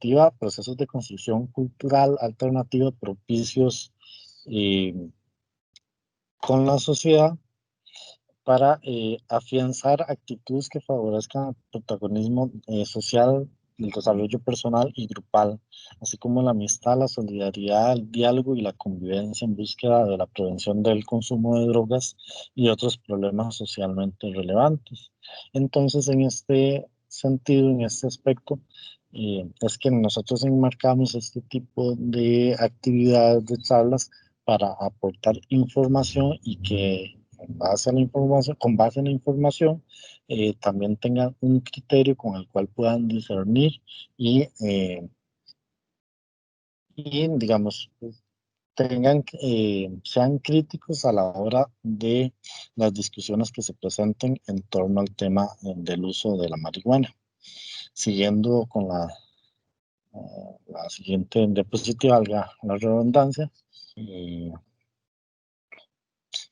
incentiva procesos de construcción cultural alternativa propicios eh, con la sociedad para afianzar actitudes que favorezcan el protagonismo social, el desarrollo personal y grupal, así como la amistad, la solidaridad, el diálogo y la convivencia en búsqueda de la prevención del consumo de drogas y otros problemas socialmente relevantes. Entonces, en este sentido, en este aspecto, es que nosotros enmarcamos este tipo de actividades, de charlas, para aportar información y que con base en la información, también tengan un criterio con el cual puedan discernir y, digamos, sean críticos a la hora de las discusiones que se presenten en torno al tema del uso de la marihuana. Siguiendo con la siguiente diapositiva, valga la redundancia,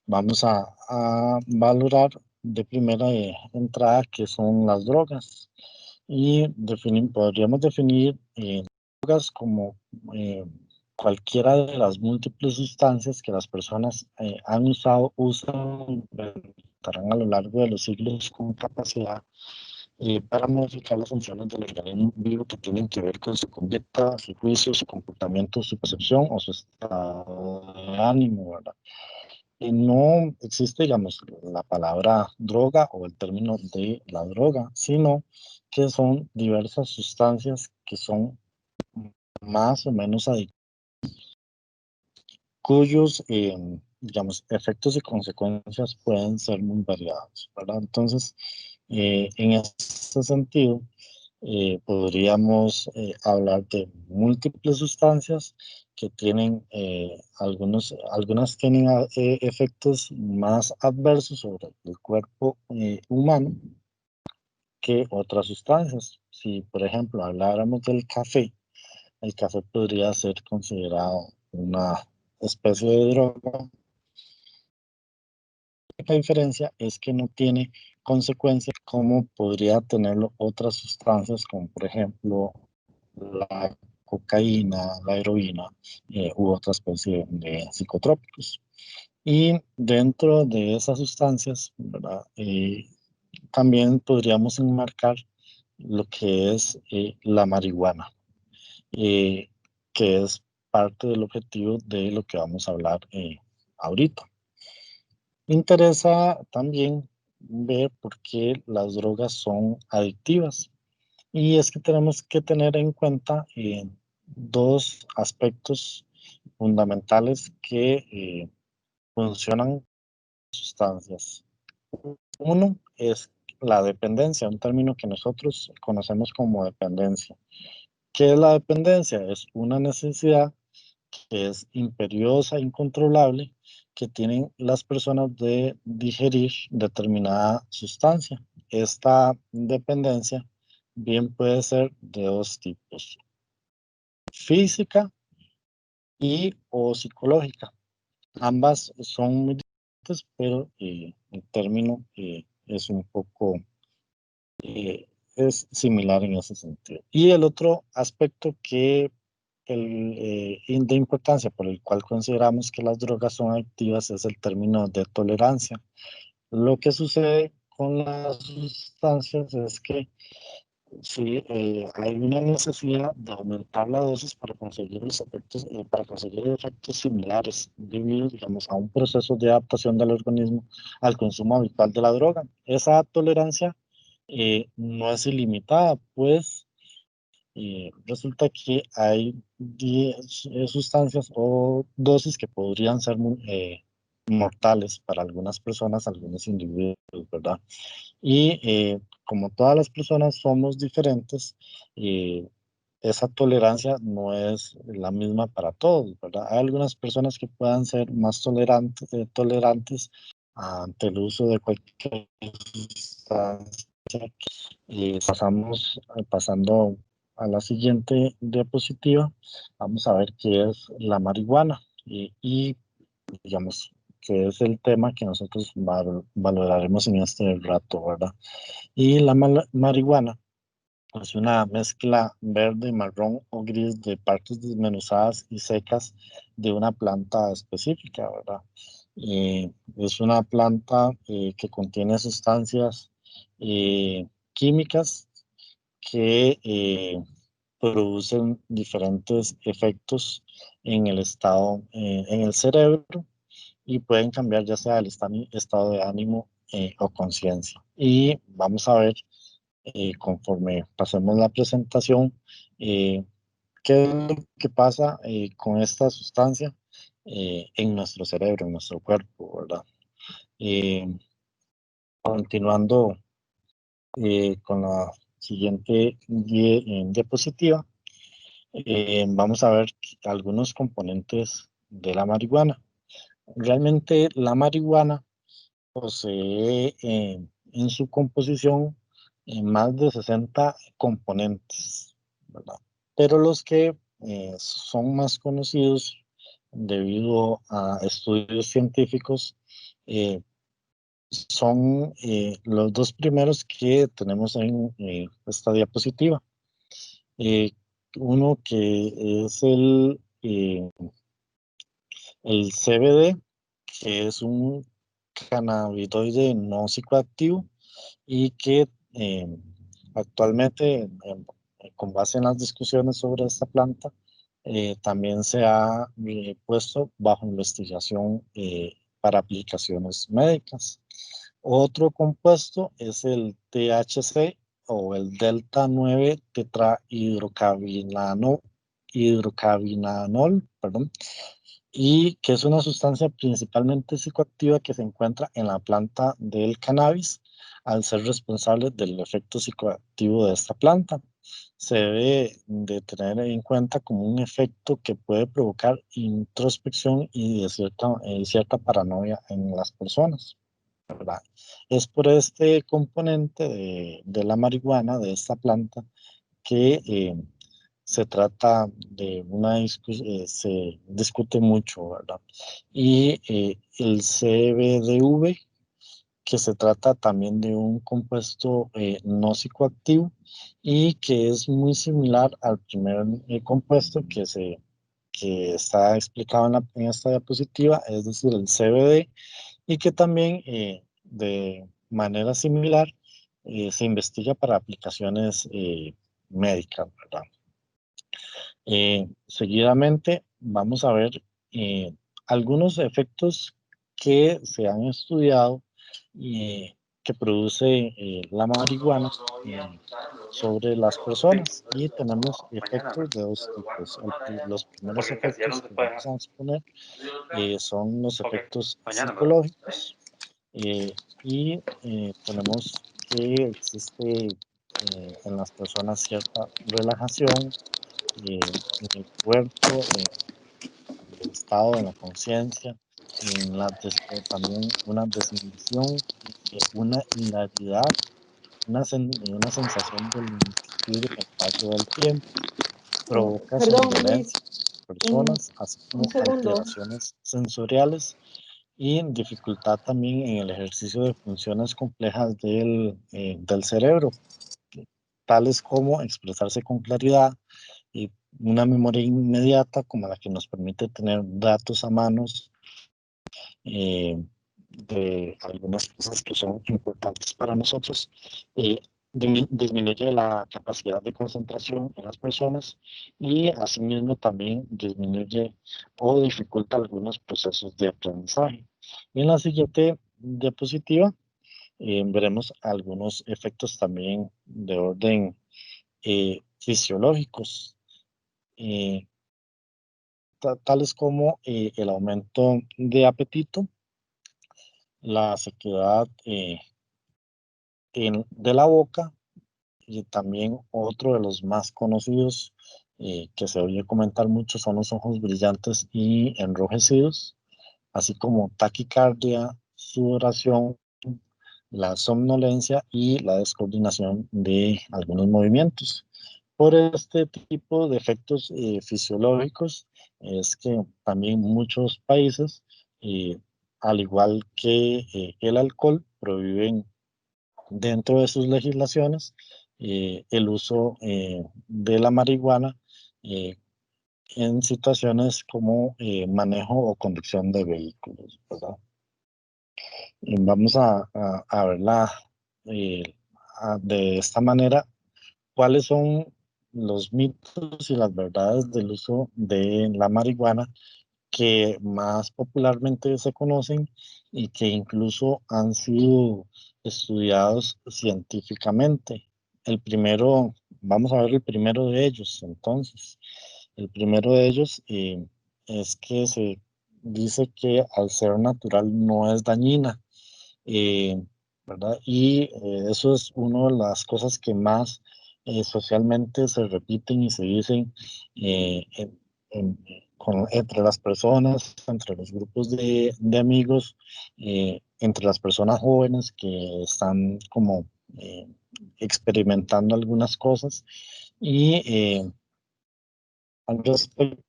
vamos a valorar de primera entrada qué son las drogas y podríamos definir drogas como eh, cualquiera de las múltiples sustancias que las personas han usado, usan, estarán a lo largo de los siglos con capacidad para modificar las funciones del organismo vivo que tienen que ver con su conducta, su juicio, su comportamiento, su percepción o su estado de ánimo, ¿verdad? No existe, digamos, la palabra droga o el término de la droga, sino que son diversas sustancias que son más o menos adictivas, cuyos, digamos, efectos y consecuencias pueden ser muy variados, ¿verdad? Entonces, en ese sentido, podríamos hablar de múltiples sustancias que tienen, algunas tienen efectos más adversos sobre el cuerpo humano que otras sustancias. Si, por ejemplo, habláramos del café, el café podría ser considerado una especie de droga. La diferencia es que no tiene consecuencias como podría tenerlo otras sustancias, como por ejemplo la cocaína, la heroína u otra especie de psicotrópicos. Y dentro de esas sustancias, ¿verdad? También podríamos enmarcar lo que es la marihuana, eh, que es parte del objetivo de lo que vamos a hablar ahorita. Interesa también ver por qué las drogas son adictivas. Y es que tenemos que tener en cuenta dos aspectos fundamentales que funcionan sustancias. Uno es la dependencia, un término que nosotros conocemos como dependencia. ¿Qué es la dependencia? Es una necesidad que es imperiosa, incontrolable, que tienen las personas de digerir determinada sustancia. Esta dependencia bien puede ser de dos tipos, física y o psicológica. Ambas son muy diferentes, pero el término es un poco, es similar en ese sentido. Y el otro aspecto de importancia por el cual consideramos que las drogas son adictivas es el término de tolerancia. Lo que sucede con las sustancias es que si hay una necesidad de aumentar la dosis para conseguir los efectos, para conseguir efectos similares debido, digamos, a un proceso de adaptación del organismo al consumo habitual de la droga. Esa tolerancia no es ilimitada, pues resulta que hay 10 sustancias o dosis que podrían ser mortales para algunas personas, algunos individuos, ¿verdad? Y como todas las personas somos diferentes, eh, esa tolerancia no es la misma para todos, ¿verdad? Hay algunas personas que puedan ser más tolerantes ante el uso de cualquier sustancia. Pasando a la siguiente diapositiva, vamos a ver qué es la marihuana y digamos, que es el tema que nosotros valoraremos en este rato, ¿verdad? Y la marihuana Es una mezcla verde, marrón o gris de partes desmenuzadas y secas de una planta específica, ¿verdad? Es una planta que contiene sustancias químicas que producen diferentes efectos en el estado, en el cerebro, y pueden cambiar ya sea el estado de ánimo o conciencia. Y vamos a ver, conforme pasemos la presentación, eh, qué es lo que pasa con esta sustancia en nuestro cerebro, en nuestro cuerpo, ¿verdad? Eh, Continuando con la siguiente diapositiva, vamos a ver algunos componentes de la marihuana. Realmente la marihuana posee en su composición más de 60 componentes, ¿verdad? Pero los que son más conocidos debido a estudios científicos eh, son los dos primeros que tenemos en esta diapositiva. Eh, Uno que es el CBD, que es un cannabinoide no psicoactivo y que eh, actualmente, con base en las discusiones sobre esta planta, también se ha puesto bajo investigación para aplicaciones médicas. Otro compuesto es el THC o el delta 9 hidrocannabinol, perdón, y que es una sustancia principalmente psicoactiva que se encuentra en la planta del cannabis, al ser responsable del efecto psicoactivo de esta planta. Se debe de tener en cuenta como un efecto que puede provocar introspección y de cierta paranoia en las personas, ¿verdad? Es por este componente de la marihuana, de esta planta, que se trata de una discusión, se discute mucho, ¿verdad? Y el CBDV, que se trata también de un compuesto no psicoactivo y que es muy similar al primer compuesto que está explicado en esta diapositiva, es decir, el CBD, y que también de manera similar se investiga para aplicaciones médicas, ¿verdad? Seguidamente vamos a ver algunos efectos que se han estudiado y que produce la marihuana sobre las personas, y tenemos efectos de dos tipos. Los primeros efectos que vamos a exponer son los efectos psicológicos, y tenemos que existe en las personas cierta relajación en el cuerpo, en el estado, en la conciencia, también una desinhibición, una hilaridad, una sensación de lentitud en el paso del tiempo, provoca Perdón, Luis, somnolencia en personas, así un como segundo. alteraciones sensoriales y dificultad también en el ejercicio de funciones complejas del cerebro, tales como expresarse con claridad y una memoria inmediata como la que nos permite tener datos a manos de algunas cosas que son importantes para nosotros. eh, Disminuye la capacidad de concentración en las personas y asimismo también disminuye o dificulta algunos procesos de aprendizaje. En la siguiente diapositiva veremos algunos efectos también de orden fisiológicos, eh, tales como el aumento de apetito, la sequedad de la boca, y también otro de los más conocidos que se oye comentar mucho son los ojos brillantes y enrojecidos, así como taquicardia, sudoración, la somnolencia y la descoordinación de algunos movimientos. Por este tipo de efectos fisiológicos es que también muchos países, eh, al igual que el alcohol, prohíben dentro de sus legislaciones el uso de la marihuana eh, en situaciones como manejo o conducción de vehículos, ¿verdad? Vamos a verla eh, de esta manera. ¿Cuáles son los mitos y las verdades del uso de la marihuana que más popularmente se conocen y que incluso han sido estudiados científicamente? El primero, vamos a ver el primero de ellos, entonces. El primero de ellos es que se dice que al ser natural no es dañina, eh, ¿verdad? Y eso es una de las cosas que más socialmente se repiten y se dicen entre las personas, entre los grupos de amigos, entre las personas jóvenes que están como experimentando algunas cosas. Y al respecto,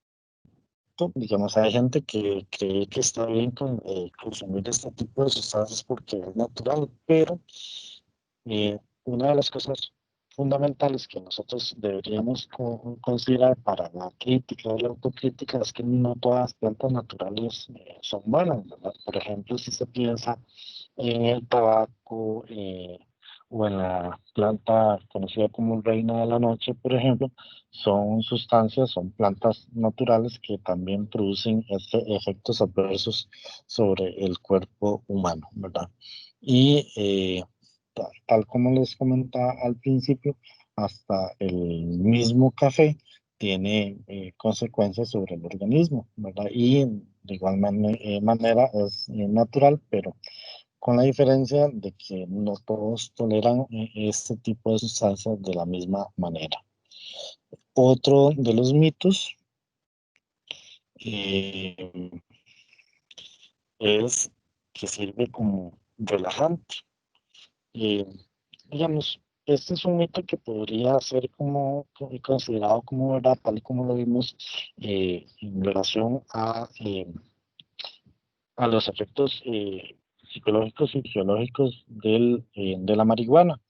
digamos, hay gente que cree que está bien consumir este tipo de sustancias porque es natural, pero una de las cosas fundamentales que nosotros deberíamos considerar para la crítica y la autocrítica es que no todas las plantas naturales son buenas, ¿verdad? Por ejemplo, si se piensa en el tabaco o en la planta conocida como reina de la noche, por ejemplo, son sustancias, son plantas naturales que también producen efectos adversos sobre el cuerpo humano, ¿verdad? Y tal como les comentaba al principio, hasta el mismo café tiene consecuencias sobre el organismo, ¿verdad? Y de igual manera es natural, pero con la diferencia de que no todos toleran este tipo de sustancias de la misma manera. Otro de los mitos eh, es que sirve como relajante. Eh, digamos, este es un mito que podría ser como considerado como verdad, tal y como lo vimos en relación a los efectos psicológicos y fisiológicos de la marihuana.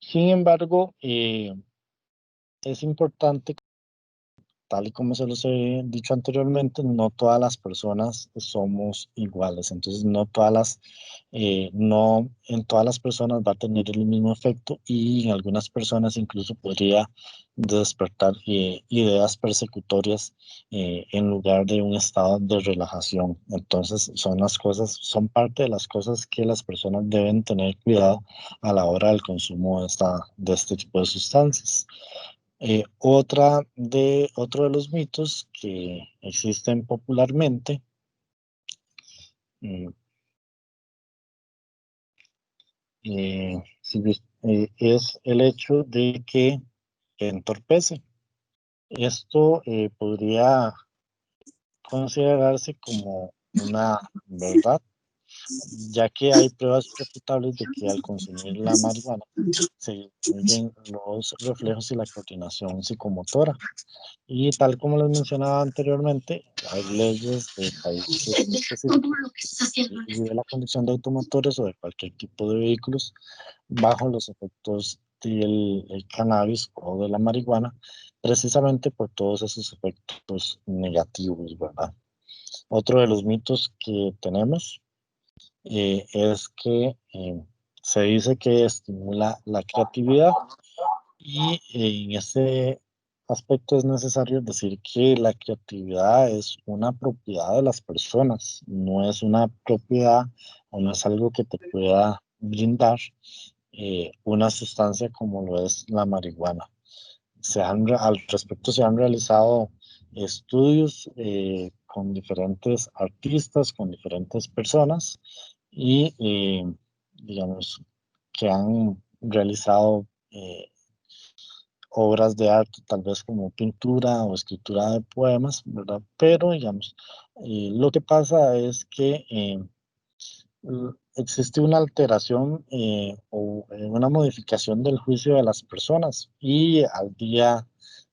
Sin embargo, es importante, tal y como se los he dicho anteriormente, no todas las personas somos iguales. Entonces, no en todas las personas va a tener el mismo efecto y en algunas personas incluso podría despertar ideas persecutorias en lugar de un estado de relajación. Entonces, son parte de las cosas que las personas deben tener cuidado a la hora del consumo de este tipo de sustancias. Otro de los mitos que existen popularmente mm, es el hecho de que entorpece. Esto podría considerarse como una verdad, ya que hay pruebas irrefutables de que al consumir la marihuana se disminuyen los reflejos y la coordinación psicomotora. Y tal como les mencionaba anteriormente, hay leyes de países específicos y de la conducción de automotores o de cualquier tipo de vehículos bajo los efectos del el cannabis o de la marihuana, precisamente por todos esos efectos negativos, ¿verdad? Otro de los mitos que tenemos es que se dice que estimula la creatividad y en ese aspecto es necesario decir que la creatividad es una propiedad de las personas, no es una propiedad o no es algo que te pueda brindar una sustancia como lo es la marihuana. Al respecto se han realizado estudios con diferentes artistas, con diferentes personas y digamos que han realizado obras de arte, tal vez como pintura o escritura de poemas, ¿verdad? Pero, digamos, lo que pasa es que existe una alteración o una modificación del juicio de las personas y al día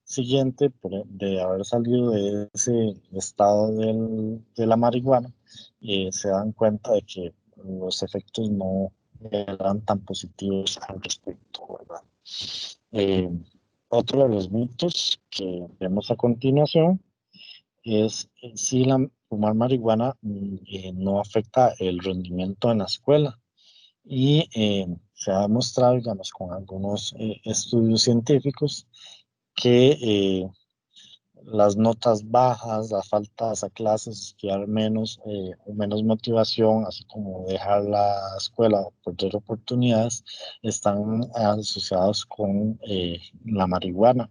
siguiente de haber salido de ese estado de la marihuana, se dan cuenta de que los efectos no eran tan positivos al respecto, ¿verdad? Eh, Otro de los mitos que vemos a continuación es si fumar marihuana no afecta el rendimiento en la escuela. Y se ha demostrado, digamos, con algunos estudios científicos que las notas bajas, las faltas a clases, estudiar menos o menos motivación, así como dejar la escuela o perder oportunidades, están asociados con la marihuana,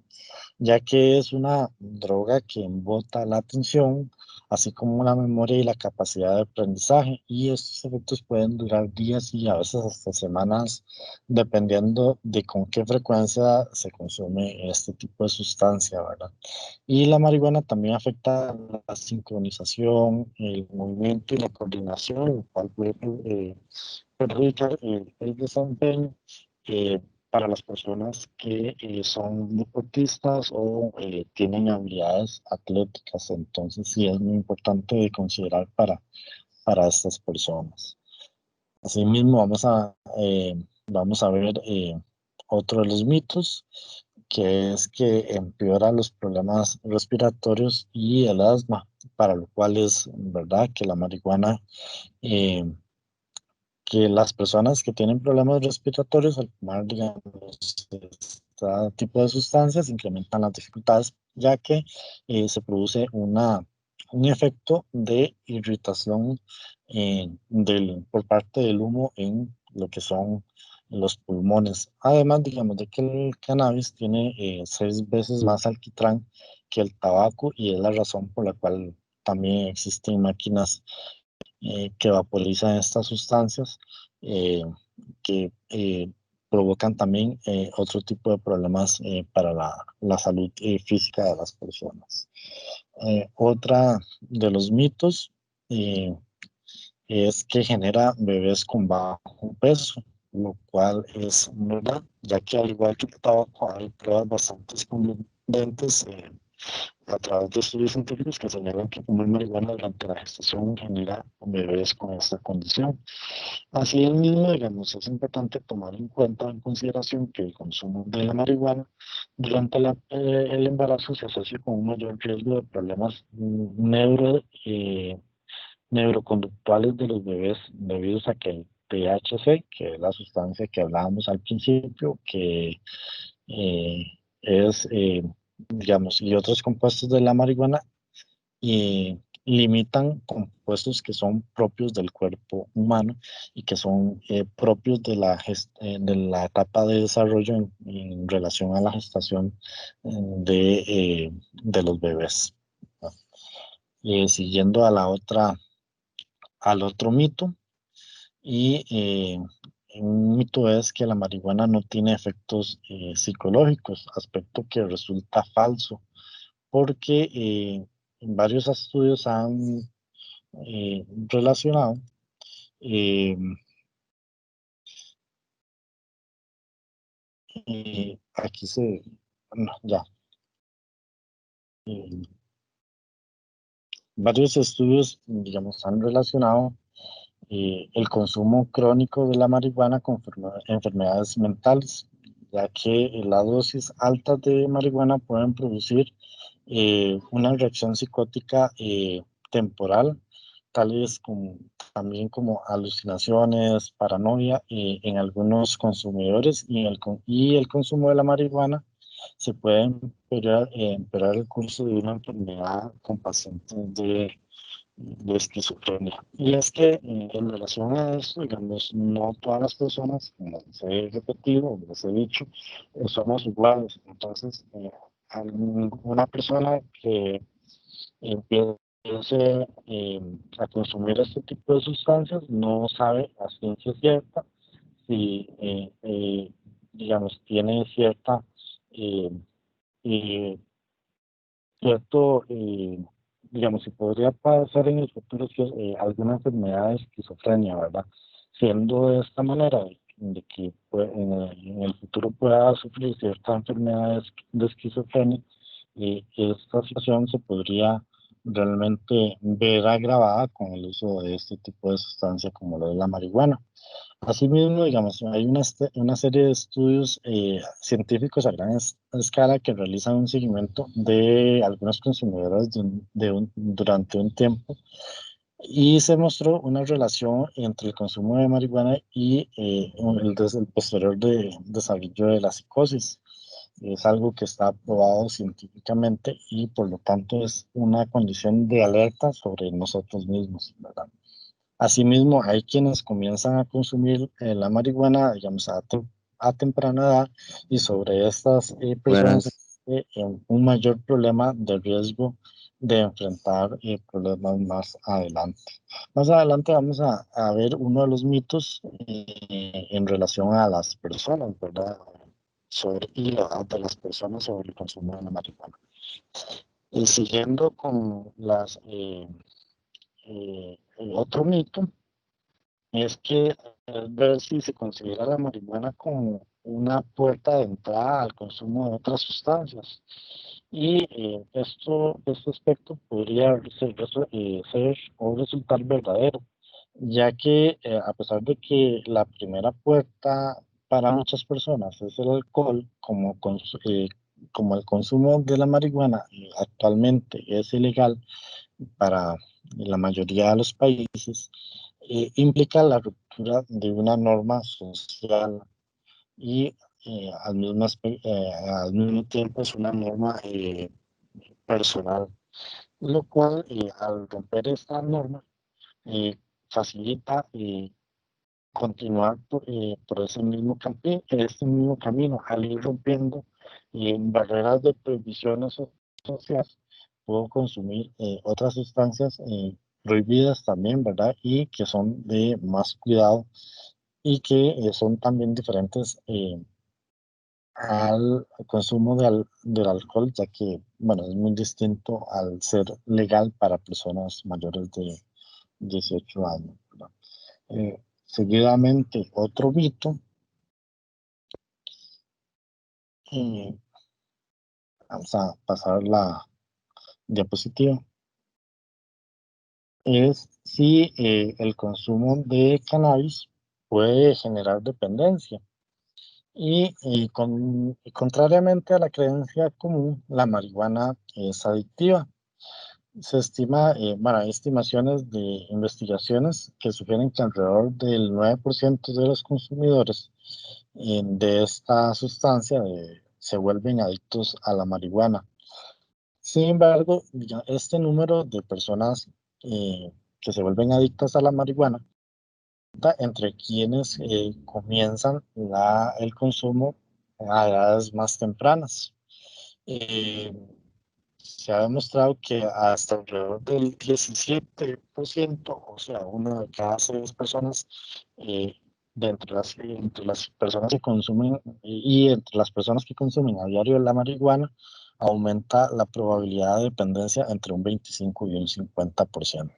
ya que es una droga que embota la atención, así como la memoria y la capacidad de aprendizaje, y estos efectos pueden durar días y a veces hasta semanas, dependiendo de con qué frecuencia se consume este tipo de sustancia, ¿verdad? Y la marihuana también afecta la sincronización, el movimiento y la coordinación, lo cual puede perjudicar el desempeño eh, para las personas que son deportistas o tienen habilidades atléticas. Entonces, sí es muy importante de considerar para estas personas. Asimismo, vamos a ver otro de los mitos, que es que empeora los problemas respiratorios y el asma, para lo cual es verdad que la marihuana, eh, que las personas que tienen problemas respiratorios al fumar, digamos, este tipo de sustancias incrementan las dificultades, ya que se produce un efecto de irritación por parte del humo en lo que son los pulmones. Además, digamos, de que el cannabis tiene 6 veces más alquitrán que el tabaco, y es la razón por la cual también existen máquinas que vaporizan estas sustancias, eh, que provocan también otro tipo de problemas para la salud física de las personas. Otra de los mitos eh, es que genera bebés con bajo peso, lo cual es verdad, ya que al igual que el tabaco hay pruebas bastante contundentes a través de estudios científicos que señalan que fumar marihuana durante la gestación genera bebés con esta condición. Así mismo, digamos, es importante tomar en cuenta, en consideración, que el consumo de la marihuana durante el embarazo se asocia con un mayor riesgo de problemas neuroconductuales de los bebés, debido a que el THC, que es la sustancia que hablábamos al principio, que eh, es, digamos, y otros compuestos de la marihuana, y limitan compuestos que son propios del cuerpo humano y que son propios de de la etapa de desarrollo en relación a la gestación de los bebés. Siguiendo al otro mito, y un mito es que la marihuana no tiene efectos psicológicos, aspecto que resulta falso, porque varios estudios han relacionado, eh, aquí no, ya, eh, varios estudios, digamos, han relacionado el consumo crónico de la marihuana con enfermedades mentales, ya que la dosis alta de marihuana pueden producir una reacción psicótica temporal, tales como, también como alucinaciones, paranoia en algunos consumidores, y el consumo de la marihuana se puede empeorar el curso de una enfermedad con pacientes de esquizofrenia. Y es que en relación a esto, digamos, no todas las personas, como les he repetido, les he dicho, somos iguales. Entonces, una persona que empiece a consumir este tipo de sustancias no sabe a ciencia cierta si, digamos, tiene eh, eh, cierto, digamos, si podría pasar en el futuro alguna enfermedad de esquizofrenia, ¿verdad? Siendo de esta manera, de que en el futuro pueda sufrir cierta enfermedad de esquizofrenia, esta situación se podría realmente ver agravada con el uso de este tipo de sustancia como lo es la marihuana. Asimismo, digamos, hay una serie de estudios científicos a gran escala que realizan un seguimiento de algunos consumidores durante un tiempo y se mostró una relación entre el consumo de marihuana y el posterior desarrollo de la psicosis. Es algo que está probado científicamente y por lo tanto es una condición de alerta sobre nosotros mismos, ¿verdad? Asimismo, hay quienes comienzan a consumir la marihuana, digamos, a temprana edad y sobre estas personas Buenas. existe un mayor problema de riesgo de enfrentar problemas más adelante. Más adelante vamos a ver uno de los mitos en relación a las personas, ¿verdad? Y la edad de las personas sobre el consumo de la marihuana. Y siguiendo con el otro mito es que ver si se considera la marihuana como una puerta de entrada al consumo de otras sustancias. Y este aspecto podría ser o resultar verdadero, ya que a pesar de que la primera puerta para muchas personas es el alcohol, como el consumo de la marihuana actualmente es ilegal para la mayoría de los países, implica la ruptura de una norma social y al mismo tiempo es una norma personal, lo cual al romper esta norma eh, facilita continuar por este mismo camino, al ir rompiendo barreras de prohibiciones sociales, puedo consumir otras sustancias prohibidas también, ¿verdad? Y que son de más cuidado y que son también diferentes al consumo del alcohol, ya que, bueno, es muy distinto al ser legal para personas mayores de 18 años, ¿verdad? Seguidamente, otro mito, eh, vamos a pasar la diapositiva, es si el consumo de cannabis puede generar dependencia. Y contrariamente a la creencia común, la marihuana es adictiva. Se estima, bueno, hay estimaciones de investigaciones que sugieren que alrededor del 9% de los consumidores de esta sustancia se vuelven adictos a la marihuana. Sin embargo, este número de personas que se vuelven adictas a la marihuana está entre quienes comienzan el consumo a edades más tempranas. Eh, Se ha demostrado que hasta alrededor del 17%, o sea, una de cada 6 personas, eh, entre las personas que consumen y entre las personas que consumen a diario la marihuana, aumenta la probabilidad de dependencia entre un 25 y un 50%,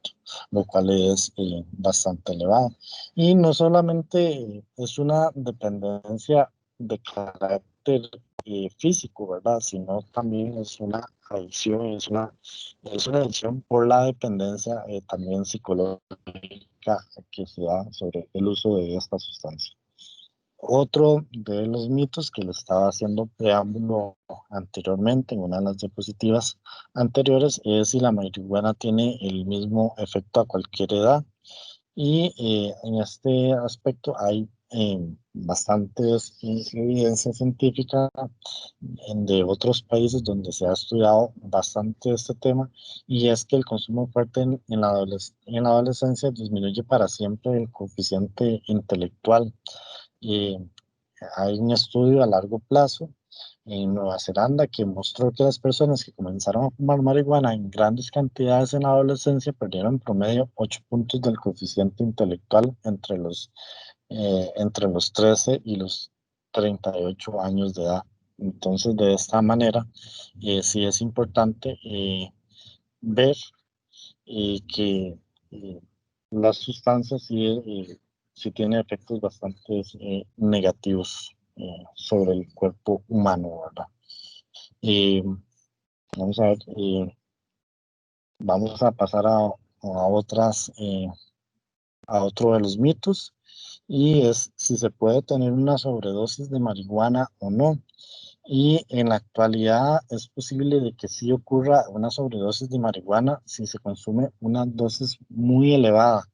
lo cual es bastante elevado. Y no solamente es una dependencia de carácter físico, ¿verdad? Sino también es una adicción, es una adicción por la dependencia también psicológica que se da sobre el uso de esta sustancia. Otro de los mitos que le estaba haciendo preámbulo anteriormente en una de las diapositivas anteriores es si la marihuana tiene el mismo efecto a cualquier edad. Y en este aspecto hay bastantes evidencias científicas de otros países donde se ha estudiado bastante este tema, y es que el consumo fuerte en la adolescencia disminuye para siempre el coeficiente intelectual. Eh, Hay un estudio a largo plazo en Nueva Zelanda que mostró que las personas que comenzaron a fumar marihuana en grandes cantidades en la adolescencia perdieron en promedio 8 puntos del coeficiente intelectual entre los 13 y los 38 años de edad. Entonces, de esta manera, sí es importante ver que eh, las sustancias sí tienen efectos bastante negativos sobre el cuerpo humano, ¿verdad? Eh, Vamos a ver, vamos a pasar a otro de los mitos, y es si se puede tener una sobredosis de marihuana o no. Y en la actualidad es posible de que sí ocurra una sobredosis de marihuana si se consume una dosis muy elevada.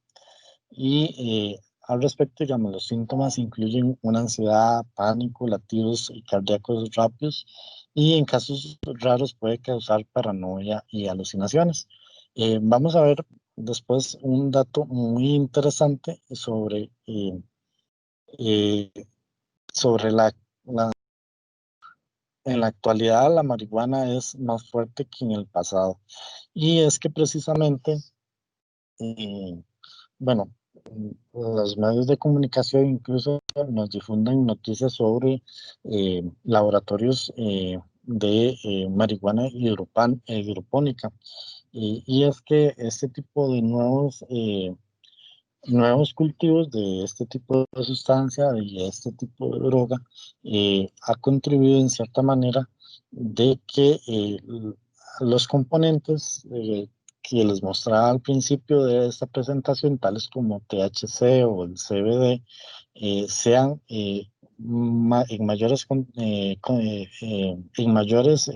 Y al respecto, digamos, los síntomas incluyen una ansiedad, pánico, latidos cardíacos rápidos y en casos raros puede causar paranoia y alucinaciones. Vamos a ver después un dato muy interesante eh, sobre en la actualidad la marihuana es más fuerte que en el pasado. Y es que precisamente, eh, bueno, los medios de comunicación incluso nos difunden noticias sobre laboratorios de marihuana hidropónica. Y es que este tipo de nuevos cultivos de este tipo de sustancia y este tipo de droga ha contribuido en cierta manera de que los componentes que les mostraba al principio de esta presentación, tales como THC o el CBD, sean en mayores, en mayores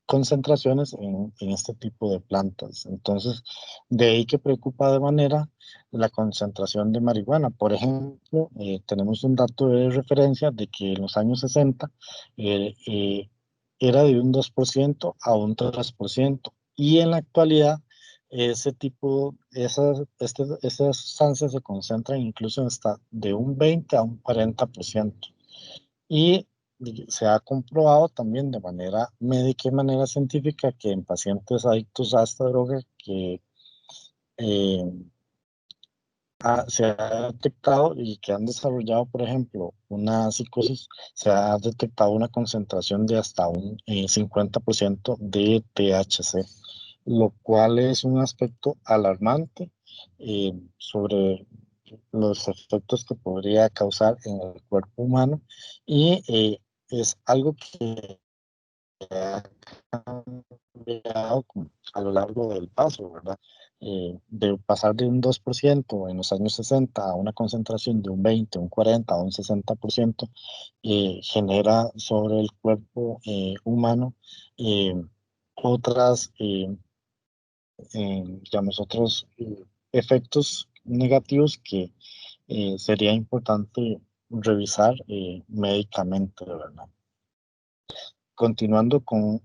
concentraciones en este tipo de plantas. Entonces, de ahí que preocupa de manera la concentración de marihuana. Por ejemplo, tenemos un dato de referencia de que en los años 60 eh, eh, era de un 2% a un 3%, y en la actualidad esas sustancias se concentran incluso hasta de un 20 a un 40%. Y se ha comprobado también de manera médica y manera científica que en pacientes adictos a esta droga que eh, se ha detectado y que han desarrollado, por ejemplo, una psicosis, se ha detectado una concentración de hasta un 50% de THC, lo cual es un aspecto alarmante sobre los efectos que podría causar en el cuerpo humano, y es algo que ha cambiado a lo largo del paso, ¿verdad? De pasar de un 2% en los años 60 a una concentración de un 20, un 40, un 60%, genera sobre el cuerpo humano eh, otras, digamos, otros efectos negativos que sería importante revisar médicamente, ¿verdad? Continuando con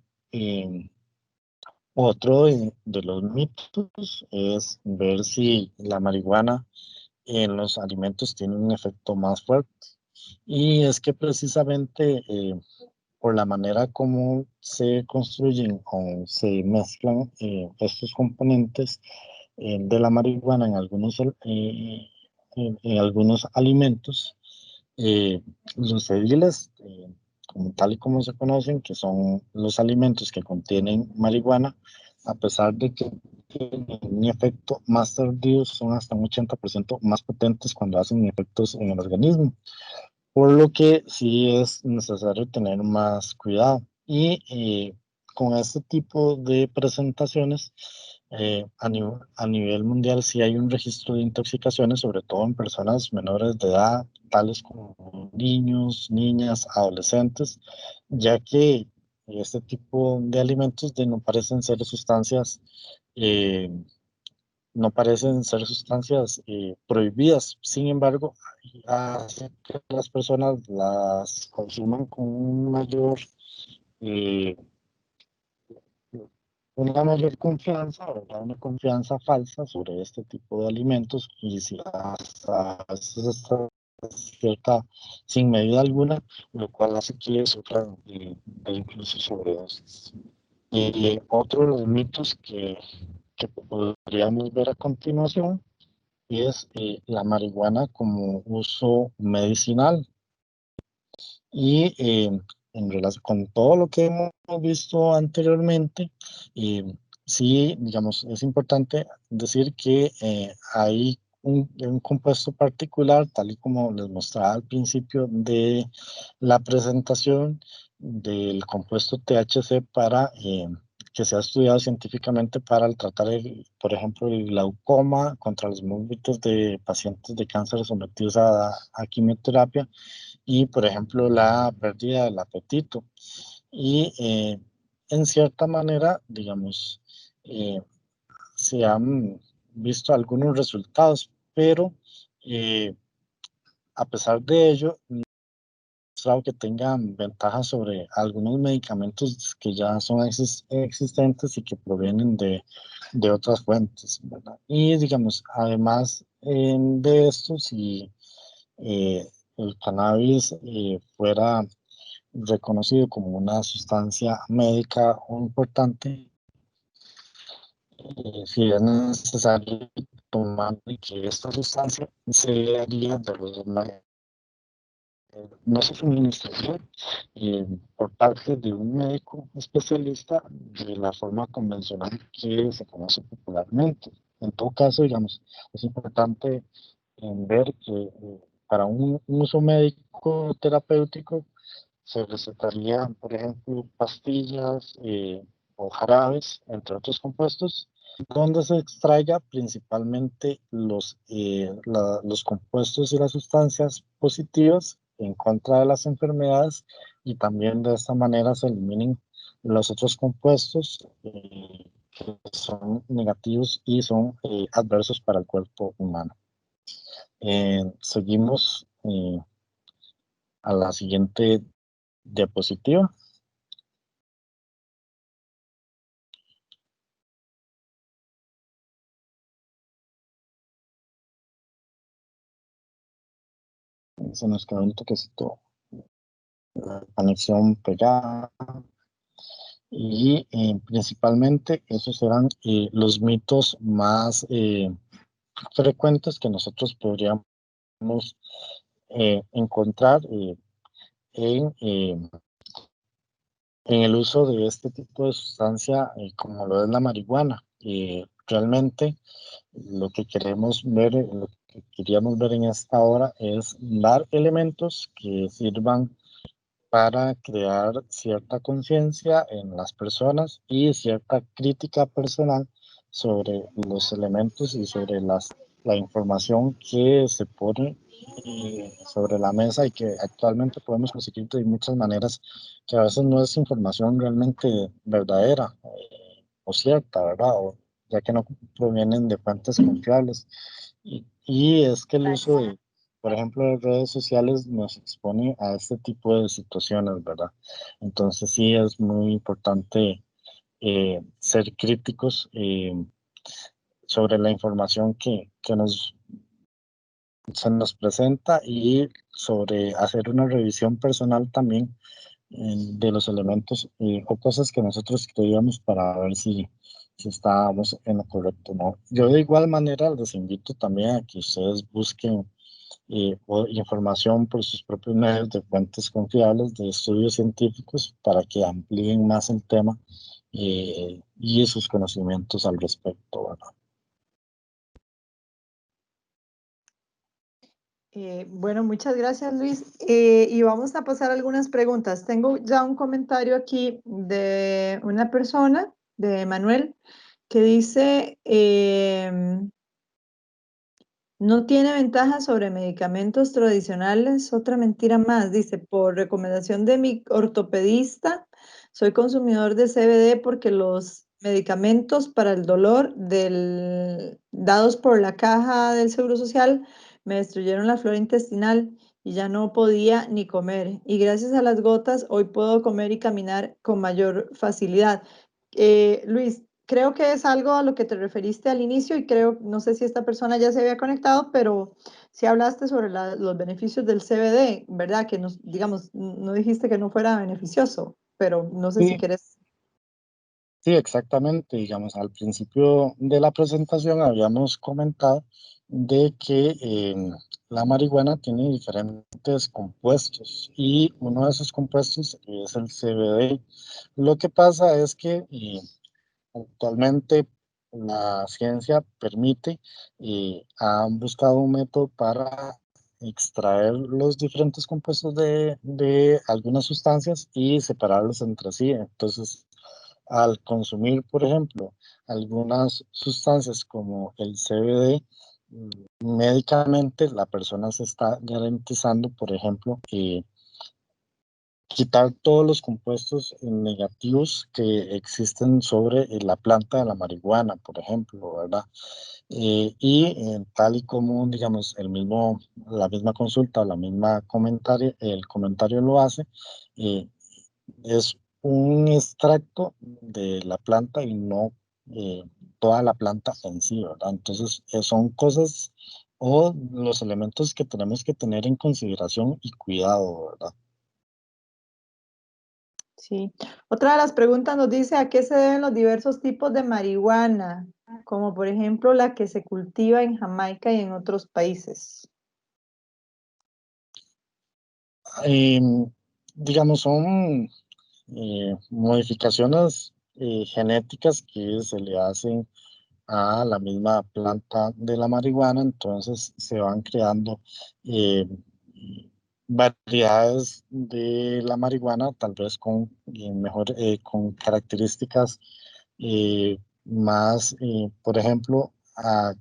otro de los mitos es ver si la marihuana en los alimentos tiene un efecto más fuerte. Y es que precisamente por la manera como se construyen o se mezclan estos componentes de la marihuana en algunos alimentos, eh, los ediles, como tal y como se conocen, que son los alimentos que contienen marihuana, a pesar de que tienen un efecto más tardío, son hasta un 80% más potentes cuando hacen efectos en el organismo, por lo que sí es necesario tener más cuidado. Y con este tipo de presentaciones, a nivel mundial sí hay un registro de intoxicaciones, sobre todo en personas menores de edad, tales como niños, niñas, adolescentes, ya que este tipo de alimentos no parecen ser sustancias eh, no parecen ser sustancias prohibidas. Sin embargo, hace que las personas las consuman con eh, una mayor confianza, ¿verdad? Una confianza falsa sobre este tipo de alimentos, y si hasta cierta, sin medida alguna, lo cual hace que sufran incluso sobredosis. Y otro de los mitos que podríamos ver a continuación es la marihuana como uso medicinal. Y en relación con todo lo que hemos visto anteriormente, eh, sí, digamos, es importante decir que hay un compuesto particular, tal y como les mostraba al principio de la presentación, del compuesto THC para que se ha estudiado científicamente para el tratar, por ejemplo, el glaucoma contra los músculos de pacientes de cáncer sometidos a quimioterapia y, por ejemplo, la pérdida del apetito. Y en cierta manera, digamos, eh, se han visto algunos resultados, pero a pesar de ello, demostrado que tengan ventajas sobre algunos medicamentos que ya son existentes y que provienen de otras fuentes, ¿verdad? Y digamos, además de esto, si eh, el cannabis fuera reconocido como una sustancia médica o importante, si es necesario tomar que esta sustancia se haría de los no se suministración por parte de un médico especialista de la forma convencional que se conoce popularmente. En todo caso, digamos, es importante ver que para un uso médico terapéutico se recetaría, por ejemplo, pastillas o jarabes, entre otros compuestos, donde se extraiga principalmente los compuestos y las sustancias positivas en contra de las enfermedades y también de esta manera se eliminen los otros compuestos que son negativos y son adversos para el cuerpo humano. Seguimos a la siguiente diapositiva. Se nos quedó un toquecito la conexión pegada y principalmente esos eran los mitos más frecuentes que nosotros podríamos encontrar en el uso de este tipo de sustancia como lo es la marihuana. Realmente lo que queremos ver, lo que queríamos ver en esta hora es dar elementos que sirvan para crear cierta conciencia en las personas y cierta crítica personal sobre los elementos y sobre la información que se pone sobre la mesa y que actualmente podemos conseguir de muchas maneras que a veces no es información realmente verdadera o cierta, ¿verdad? O, ya que no provienen de fuentes confiables. Y es que el uso de, por ejemplo, de redes sociales nos expone a este tipo de situaciones, ¿verdad? Entonces sí es muy importante ser críticos sobre la información que se nos presenta y sobre hacer una revisión personal también de los elementos o cosas que nosotros creíamos para ver si estábamos en lo correcto, ¿no? Yo de igual manera les invito también a que ustedes busquen información por sus propios medios de fuentes confiables, de estudios científicos, para que amplíen más el tema y sus conocimientos al respecto, ¿verdad? Bueno, muchas gracias, Luis. Y vamos a pasar a algunas preguntas. Tengo ya un comentario aquí de una persona, de Manuel, que dice, no tiene ventaja sobre medicamentos tradicionales. Otra mentira más. Dice, por recomendación de mi ortopedista, soy consumidor de CBD porque los medicamentos para el dolor dados por la caja del Seguro Social me destruyeron la flora intestinal y ya no podía ni comer. Y gracias a las gotas hoy puedo comer y caminar con mayor facilidad. Luis, creo que es algo a lo que te referiste al inicio y creo, no sé si esta persona ya se había conectado, pero sí hablaste sobre los beneficios del CBD, ¿verdad? Que nos, digamos, no dijiste que no fuera beneficioso, pero no sé si Sí, quieres. sí, exactamente. Digamos, al principio de la presentación habíamos comentado de que la marihuana tiene diferentes compuestos y uno de esos compuestos es el CBD. Lo que pasa es que actualmente la ciencia permite y han buscado un método para extraer los diferentes compuestos de algunas sustancias y separarlos entre sí. Entonces, al consumir, por ejemplo, algunas sustancias como el CBD, médicamente la persona se está garantizando, por ejemplo, quitar todos los compuestos negativos que existen sobre la planta de la marihuana, por ejemplo, ¿verdad? Tal y como, digamos, la misma consulta, el comentario lo hace, eh, es un extracto de la planta y no toda la planta en sí, ¿verdad? Entonces, son cosas o los elementos que tenemos que tener en consideración y cuidado, ¿verdad? Sí. Otra de las preguntas nos dice a qué se deben los diversos tipos de marihuana, como por ejemplo la que se cultiva en Jamaica y en otros países. Em, digamos, son modificaciones genéticas que se le hacen a la misma planta de la marihuana, entonces se van creando eh, variedades de la marihuana, tal vez con características más, por ejemplo, a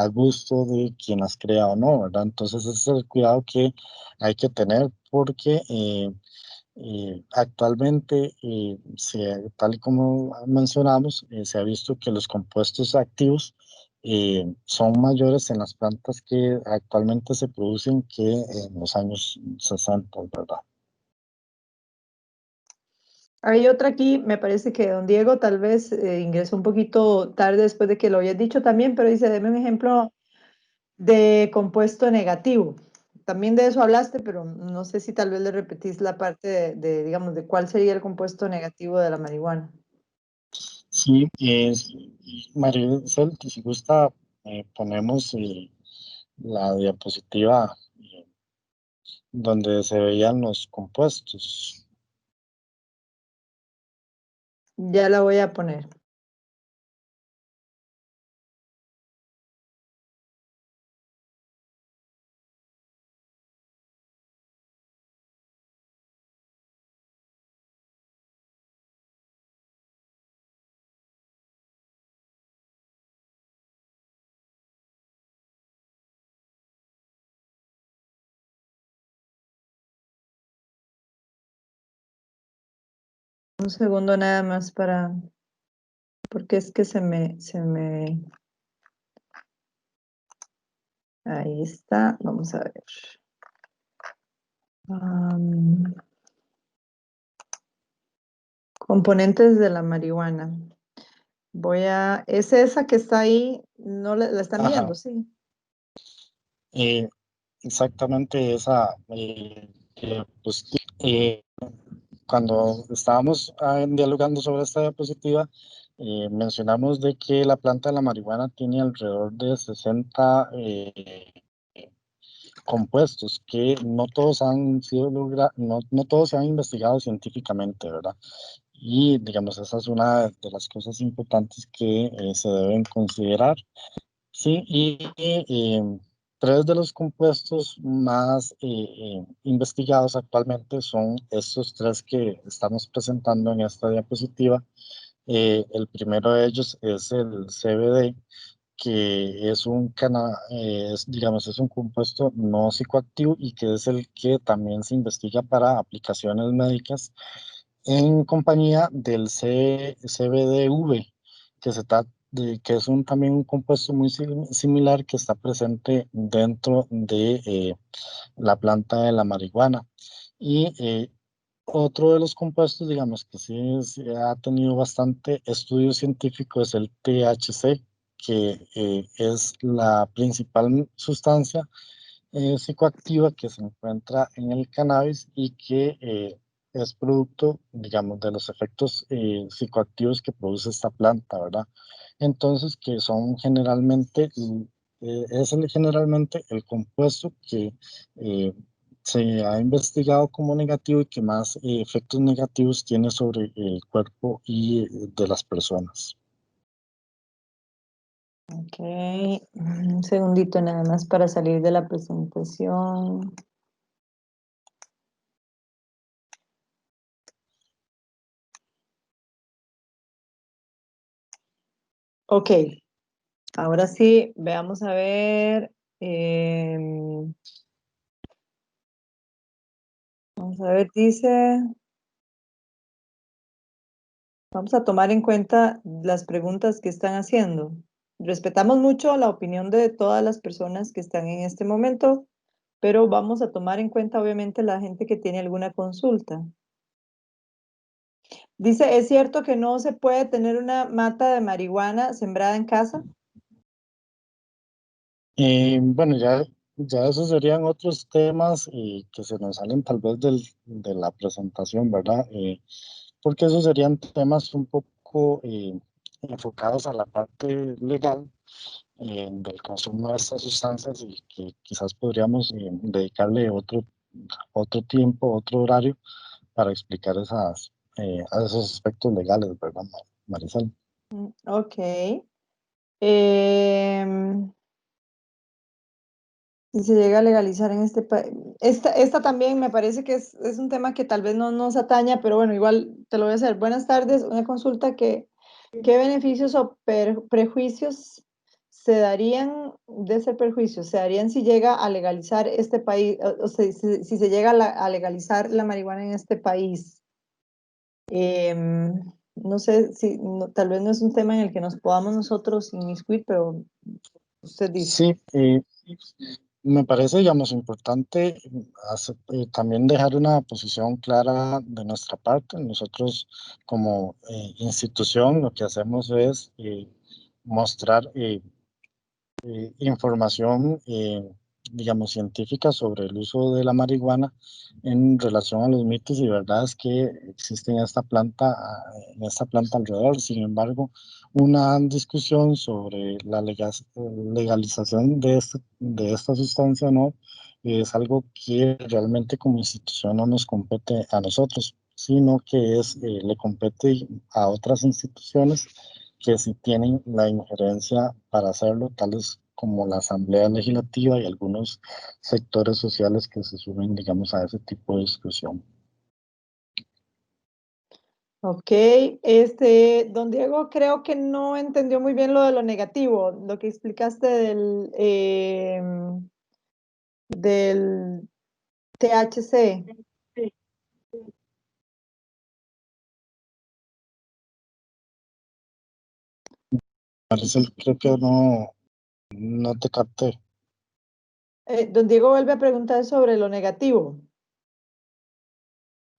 gusto de quien las crea o no, ¿verdad? Entonces ese es el cuidado que hay que tener porque actualmente, tal y como mencionamos, se ha visto que los compuestos activos son mayores en las plantas que actualmente se producen que en los años 60, ¿verdad? Hay otra aquí, me parece que don Diego tal vez ingresó un poquito tarde después de que lo habías dicho también, pero dice, deme un ejemplo de compuesto negativo. También de eso hablaste, pero no sé si tal vez le repetís la parte digamos, de cuál sería el compuesto negativo de la marihuana. Sí, María Celti, si gusta, ponemos la diapositiva donde se veían los compuestos. Ya la voy a poner. Un segundo nada más porque es que ahí está, vamos a ver. Am, componentes de la marihuana. Es esa que está ahí, no la están Ajá, viendo, sí. eh, exactamente esa, pues, cuando estábamos dialogando sobre esta diapositiva, mencionamos de que la planta de la marihuana tiene alrededor de 60 compuestos que no todos han sido no todos se han investigado científicamente, ¿verdad? Y digamos, esa es una de las cosas importantes que se deben considerar. Sí, tres de los compuestos más investigados actualmente son estos tres que estamos presentando en esta diapositiva. El primero de ellos es el CBD, que digamos, es un compuesto no psicoactivo y que es el que también se investiga para aplicaciones médicas en compañía del CBDV, que es también un compuesto muy similar que está presente dentro de la planta de la marihuana. Y otro de los compuestos, digamos, que sí ha tenido bastante estudio científico es el THC, que es la principal sustancia psicoactiva que se encuentra en el cannabis y que es producto, digamos, de los efectos psicoactivos que produce esta planta, ¿verdad? Entonces, que son generalmente el compuesto que eh, se ha investigado como negativo y que más efectos negativos tiene sobre el cuerpo y de las personas. Ok, un segundito nada más para salir de la presentación. Ok, ahora sí, veamos a ver. Vamos a ver, dice, vamos a tomar en cuenta las preguntas que están haciendo. Respetamos mucho la opinión de todas las personas que están en este momento, pero vamos a tomar en cuenta obviamente la gente que tiene alguna consulta. Dice, ¿es cierto que no se puede tener una mata de marihuana sembrada en casa? Bueno, ya esos serían otros temas que se nos salen tal vez de la presentación, ¿verdad? Porque esos serían temas un poco enfocados a la parte legal del consumo de estas sustancias y que quizás podríamos dedicarle otro tiempo, otro horario para explicar a esos aspectos legales, ¿verdad, Marisol? Ok. Em, Si se llega a legalizar en este país. Esta también me parece que es un tema que tal vez no nos ataña, pero bueno, igual te lo voy a hacer. Buenas tardes, una consulta que, ¿qué beneficios o prejuicios se darían de ese perjuicio? ¿Se darían si llega a legalizar este país, o sea, si se llega a legalizar la marihuana en este país? No sé si, tal vez no es un tema en el que nos podamos nosotros inmiscuir, pero usted dice. Sí, me parece, digamos, importante también dejar una posición clara de nuestra parte. Nosotros como institución lo que hacemos es mostrar información, digamos, científica sobre el uso de la marihuana en relación a los mitos y verdades que existen en esta planta alrededor. Sin embargo, una discusión sobre la legalización de esta sustancia no es algo que realmente como institución no nos compete a nosotros, sino que le compete a otras instituciones que sí tienen la injerencia para hacerlo, tales como la Asamblea Legislativa y algunos sectores sociales que se sumen, digamos, a ese tipo de discusión. Ok, don Diego, creo que no entendió muy bien lo de lo negativo, lo que explicaste del THC. Maricel, creo que no te capté. Don Diego vuelve a preguntar sobre lo negativo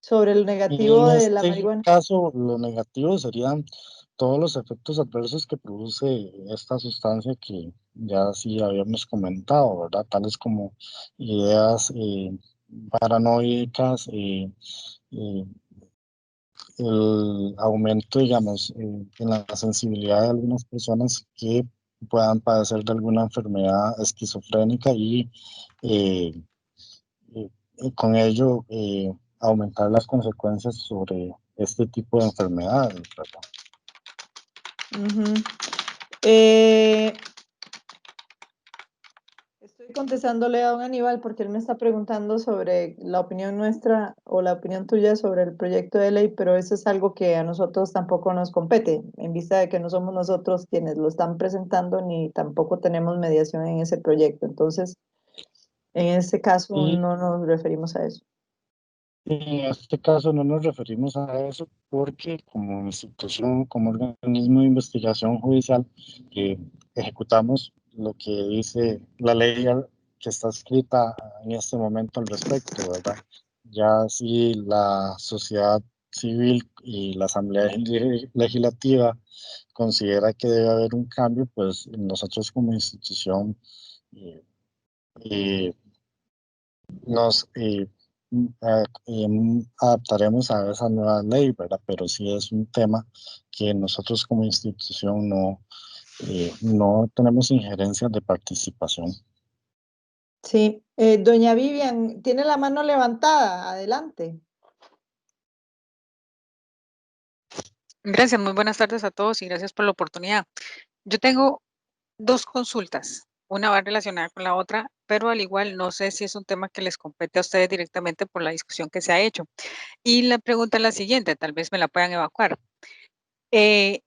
En de la este marihuana. caso, lo negativo serían todos los efectos adversos que produce esta sustancia que ya sí habíamos comentado, ¿verdad? Tales como ideas paranoicas, eh, el aumento, digamos, en la sensibilidad de algunas personas que puedan padecer de alguna enfermedad esquizofrénica eh, y con ello aumentar las consecuencias sobre este tipo de enfermedades, ¿verdad? Ujú. Eh, Estoy contestándole a don Aníbal porque él me está preguntando sobre la opinión nuestra o la opinión tuya sobre el proyecto de ley, pero eso es algo que a nosotros tampoco nos compete, en vista de que no somos nosotros quienes lo están presentando ni tampoco tenemos mediación en ese proyecto. Entonces, en este caso Y no nos referimos a eso. en este caso no nos referimos a eso porque como institución, como organismo de investigación judicial, ejecutamos lo que dice la ley que está escrita en este momento al respecto, ¿verdad? Ya si la sociedad civil y la Asamblea Legislativa considera que debe haber un cambio, pues nosotros como institución eh, eh, nos adaptaremos a esa nueva ley, ¿verdad? Pero sí es un tema que nosotros como institución no tenemos injerencias de participación. Sí, doña Vivian, tiene la mano levantada, adelante. Gracias, muy buenas tardes a todos y gracias por la oportunidad. Yo tengo dos consultas, una va relacionada con la otra, pero al igual no sé si es un tema que les compete a ustedes directamente por la discusión que se ha hecho. Y la pregunta es la siguiente, tal vez me la puedan evacuar. Eh,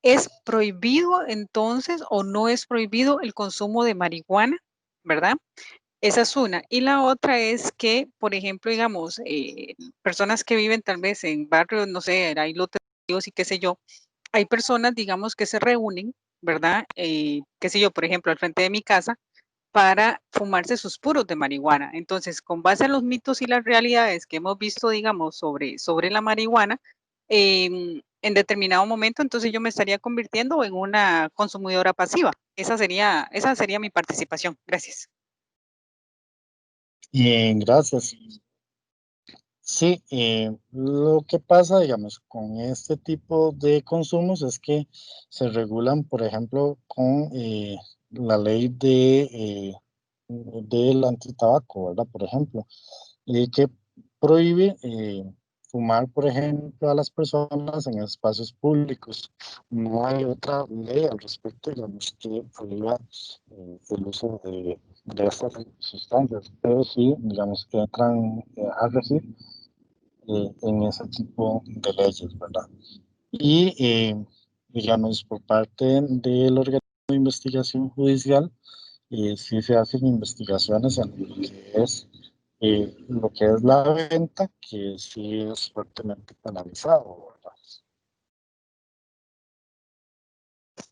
¿Es prohibido entonces o no es prohibido el consumo de marihuana? ¿Verdad? Esa es una. Y la otra es que, por ejemplo, digamos, personas que viven tal vez en barrios, no sé, hay loterías y qué sé yo, hay personas, digamos, que se reúnen, ¿verdad? Qué sé yo, por ejemplo, al frente de mi casa, para fumarse sus puros de marihuana. Entonces, con base a los mitos y las realidades que hemos visto, digamos, sobre la marihuana, en determinado momento, entonces yo me estaría convirtiendo en una consumidora pasiva. Esa sería mi participación. Gracias. Gracias. Sí, lo que pasa, digamos, con este tipo de consumos es que se regulan, por ejemplo, con la ley del antitabaco, ¿verdad? Por ejemplo, que prohíbe fumar, por ejemplo, a las personas en espacios públicos. No hay otra ley al respecto, digamos, que prohíba el uso de estas sustancias, pero sí, digamos, que entran a regir en ese tipo de leyes, ¿verdad? Y, digamos, por parte del organismo de investigación judicial, sí se hacen investigaciones en lo que es la venta, que sí es fuertemente penalizado, ¿verdad?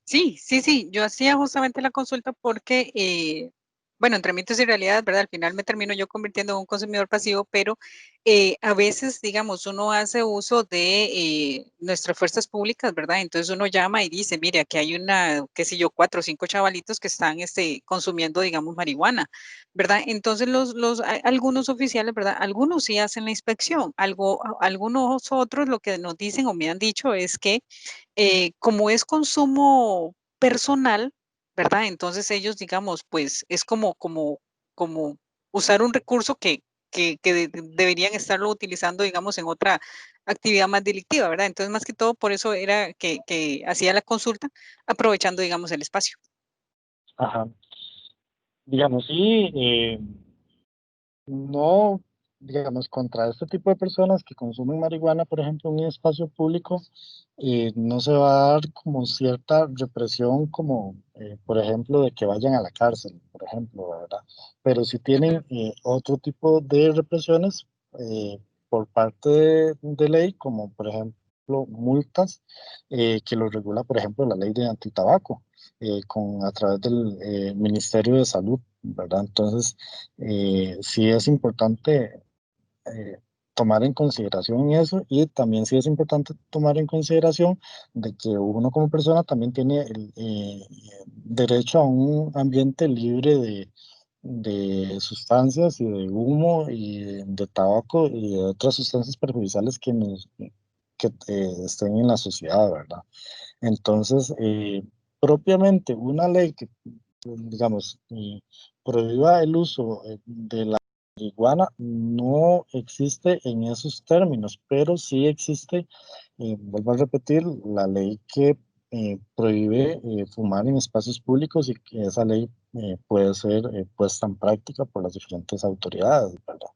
Sí, sí, sí, yo hacía justamente la consulta porque, bueno, entre mitos y realidades, ¿verdad? Al final me termino yo convirtiendo en un consumidor pasivo, pero a veces, digamos, uno hace uso de nuestras fuerzas públicas, ¿verdad? Entonces uno llama y dice, mire, aquí hay una, qué sé yo, 4 o 5 chavalitos que están consumiendo, digamos, marihuana, ¿verdad? Entonces algunos oficiales, ¿verdad? Algunos sí hacen la inspección, algunos otros lo que nos dicen o me han dicho es que como es consumo personal, ¿verdad? Entonces ellos, digamos, pues es como usar un recurso que deberían estarlo utilizando, digamos, en otra actividad más delictiva, ¿verdad? Entonces, más que todo, por eso era que hacía la consulta, aprovechando, digamos, el espacio. Ajá. Digamos, sí, no, digamos, contra este tipo de personas que consumen marihuana, por ejemplo, en un espacio público, no se va a dar como cierta represión, como, por ejemplo, de que vayan a la cárcel, por ejemplo, ¿verdad? Pero sí Ujú. tienen otro tipo de represiones por parte de ley, como, por ejemplo, multas que lo regula, por ejemplo, la ley de antitabaco, a través del Ministerio de Salud, ¿verdad? Entonces, sí es importante eh, tomar en consideración eso, y también sí es importante tomar en consideración de que uno como persona también tiene el derecho a un ambiente libre de sustancias y de humo y de tabaco y de otras sustancias perjudiciales que estén en la sociedad, ¿verdad? Entonces, propiamente una ley que, digamos, prohíba el uso de la marihuana no existe en esos términos, pero sí existe, vuelvo a repetir, la ley que prohíbe fumar en espacios públicos, y que esa ley puede ser puesta en práctica por las diferentes autoridades, ¿verdad?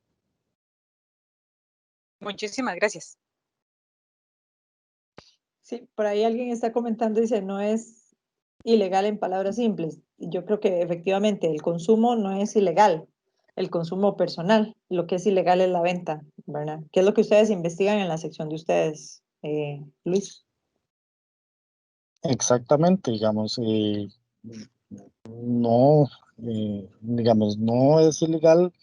Muchísimas gracias. Sí, por ahí alguien está comentando, dice, no es ilegal en palabras simples. Y yo creo que efectivamente el consumo no es ilegal, el consumo personal. Lo que es ilegal es la venta, ¿verdad? ¿Qué es lo que ustedes investigan en la sección de ustedes, Luis? Exactamente, digamos, no, digamos, no es ilegal,